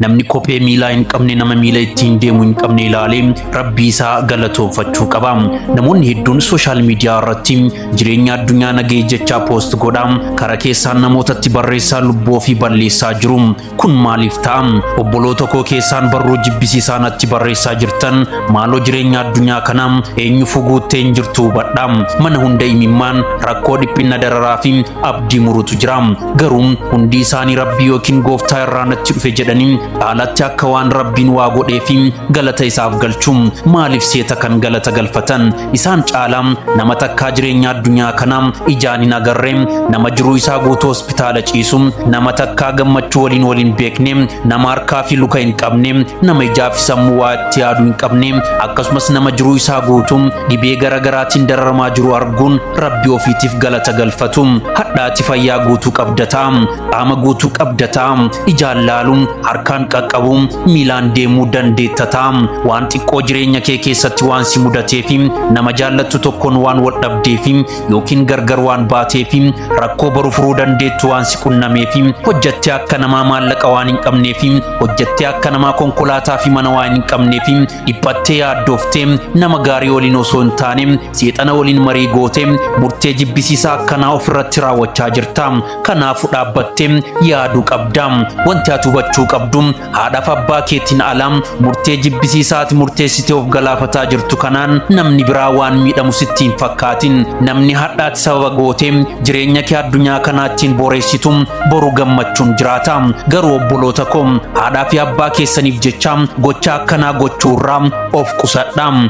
namni kophee miilaa hin qabne nama miila ittiin deemu hin qabne ilaalee rabbii isaa galatoonfachuu qaba. Namoonni hedduun sooshaal miidiyaa irratti jireenya addunyaa nagee jechaa poost godhaa kara keessaan namootatti barreessaa lubbuu ofii balleessaa jiru. Kun maaliif ta'a? Obboloota koo keessaan barruu jibbisiisaa natti barreessaa jirtan maaloo jireenya addunyaa kanaa eenyufu guuttee hin jirtu hubadhaa. Mana hunda imimmaan rakkoo dhiphina dararaa fi abdii murutu jira. Garuu hundi isaanii rabbii yookiin gooftaa irraa natti dhufe jedhanii haalatti akka waan rabbiin waa godhee fi galata isaaf galchu. Maaliif seeta kan galata galfatan? Isaan caalaa nama takkaa jireenya addunyaa kanaa ijaan hin agarre, nama jiruu isaa guutuu hospitaala ciisu, nama takkaa gammachuu waliin beekne, nama harkaa fi luka hin qabne, nama ijaa fi sammuu waa itti yaadu hin qabne, akkasumas nama jiruu isaa guutuu dhibee garaagaraatiin dararamaa jiru arguun rabbii ofiitiif galata galfatu. Hadhaati fayyaa guutuu qabdataa, qaama guutuu qabdataa, ijaan laaluun, harkaan qaqqabu, miilaan deemuu dandeettataa, waan xiqqoo jireenya kee keessatti waan si mudatee fi nama jaallattu tokkoon waan wal dhabdee fi yookiin gargar waan baatee fi rakkoo baruu furuu dandeettu waan si qunnamee fi hojjettee akka namaa maallaqa waan hin qabnee fi hojjettee akka namaa konkolaataa fi mana waan hin qabnee fi dhiphattee yaaddooftee nama gaarii waliin osoo hin taane seexana waliin marii gootee murtee jibbisiisaa akkanaa ofirratti raawwachaa jirta. Kanaafuu dhaabbattee yaaduu qabda. Wanti ati hubachuu qabdu haadhaaf abbaa keetiin alaa murtee jibbisiisaati murteessitee of galaafataa jirtu kanaan namni biraa waan miidhamu sitti hin fakkaatin. Namni hadhaati sababa gootee jireenya kee addunyaa kanaattiin boreessitu boru gammachuun jiraata. Garuu obboloota koo haadhaa fi abbaa keessaniif jecha gocha akkanaa gochuurraa of qusadhaa.